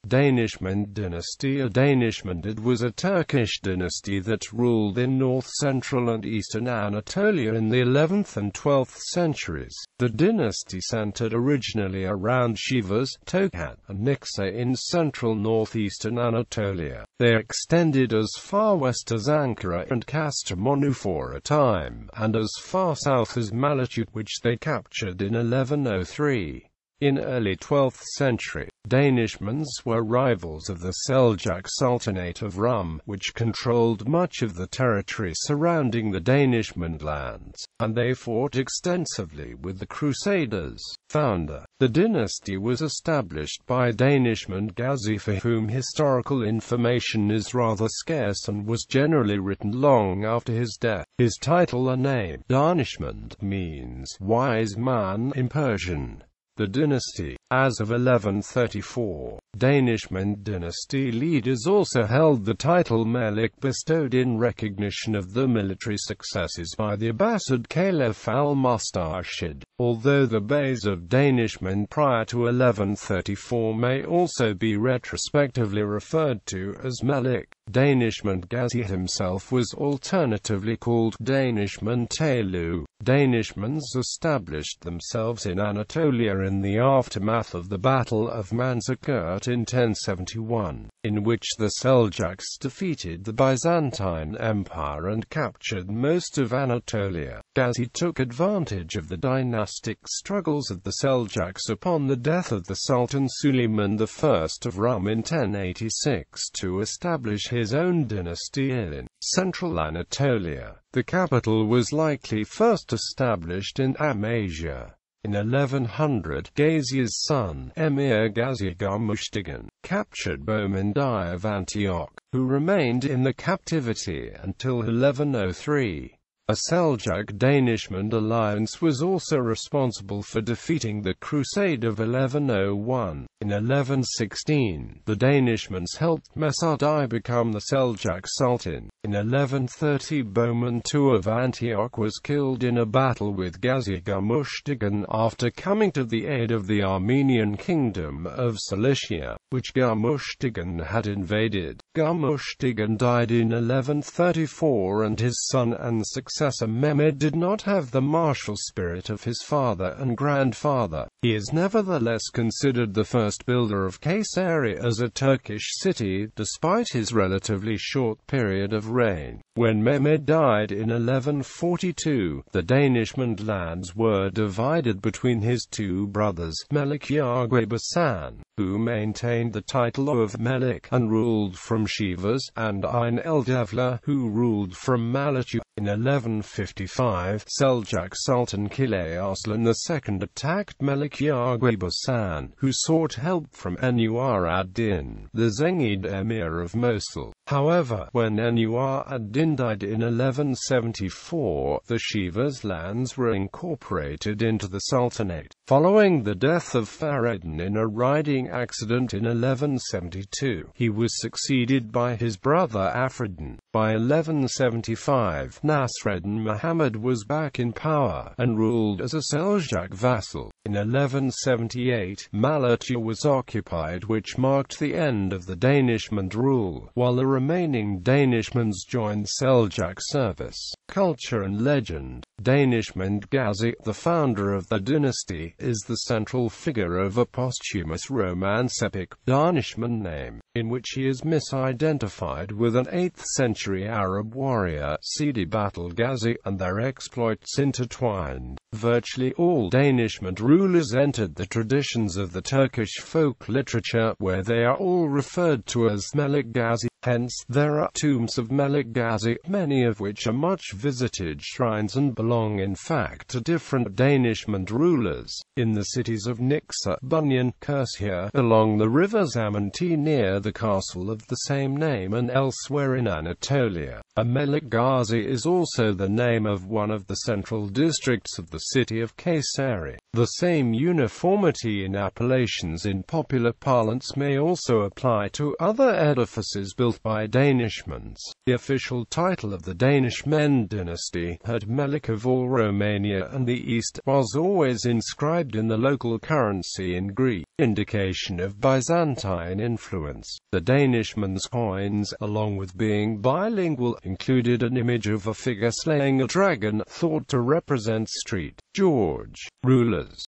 Danishmend dynasty. A Danishmendid was a Turkish dynasty that ruled in north, central and eastern Anatolia in the 11th and 12th centuries. The dynasty centered originally around Sivas, Tokat, and Niksar in central-northeastern Anatolia. They extended as far west as Ankara and Kastamonu for a time, and as far south as Malatya, which they captured in 1103. In early 12th century, Danishmends were rivals of the Seljuk Sultanate of Rum, which controlled much of the territory surrounding the Danishmend lands, and they fought extensively with the Crusaders. Founder. The dynasty was established by Danishmend Gazi, for whom historical information is rather scarce and was generally written long after his death. His title and name, Danishmend, means wise man in Persian. The dynasty. As of 1134, Danishmend dynasty leaders also held the title Melik, bestowed in recognition of the military successes by the Abbasid Caliph al-Mustarshid. Although the Beys of Danishmend prior to 1134 may also be retrospectively referred to as Melik, Danishmend Gazi himself was alternatively called Danishmend Taylu. Danishmends established themselves in Anatolia in the aftermath of the Battle of Manzikert in 1071, in which the Seljuks defeated the Byzantine Empire and captured most of Anatolia. Gazi took advantage of the dynastic struggles of the Seljuks upon the death of the Sultan Suleiman I of Rum in 1086 to establish his own dynasty in central Anatolia. The capital was likely first established in Amasia. In 1100, Gazi's son, Emir Gazi Gamushtigan, captured Boumandai of Antioch, who remained in the captivity until 1103. A Seljuk-Danishmend alliance was also responsible for defeating the Crusade of 1101. In 1116, the Danishmends helped Mesud become the Seljuk Sultan. In 1130, Bohemund II of Antioch was killed in a battle with Gazi Gamushtigan after coming to the aid of the Armenian kingdom of Cilicia, which Gamushtigan had invaded. Gamushtigan died in 1134, and his son and successor Mehmed did not have the martial spirit of his father and grandfather. He is nevertheless considered the first builder of Kayseri as a Turkish city, despite his relatively short period of reign. When Mehmed died in 1142, the Danishmend lands were divided between his two brothers, Melik Yagwebasan, who maintained the title of Melik and ruled from Sivas, and Ayn el-Devla, who ruled from Malatya. In 1155, Seljuk Sultan Kilay Arslan II attacked Melik Yagwebasan, who sought help from Enwar ad-Din, the Zengid emir of Mosul. However, when Enwar ad-Din died in 1174, the Sivas lands were incorporated into the Sultanate. Following the death of Faridun in a riding accident in 1172, he was succeeded by his brother Afridun. By 1175, Nasreddin Muhammad was back in power, and ruled as a Seljuk vassal. In 1178, Malatya was occupied, which marked the end of the Danishmend rule, while the remaining Danishmends joined Seljuk service. Culture and legend. Danishmend Gazi, the founder of the dynasty, is the central figure of a posthumous romance epic, Danishmend name, in which he is misidentified with an 8th century Arab warrior, Sidi Battle Gazi, and their exploits intertwined. Virtually all Danishmend rulers entered the traditions of the Turkish folk literature, where they are all referred to as Melik Gazi. Hence, there are tombs of Melik Gazi, many of which are much visited shrines and belong in fact to different Danishmend rulers. In the cities of Niksar, Bunyan, Kursia, along the river Zamanti near the castle of the same name, and elsewhere in Anatolia, a Melik Gazi is also the name of one of the central districts of the city of Kayseri. The same uniformity in appellations in popular parlance may also apply to other edifices built by Danishmends. The official title of the Danishmend dynasty, had Melik of all Romania and the East, was always inscribed in the local currency in Greek, indication of Byzantine influence. The Danishmends' coins, along with being bilingual, included an image of a figure slaying a dragon, thought to represent Street George rulers.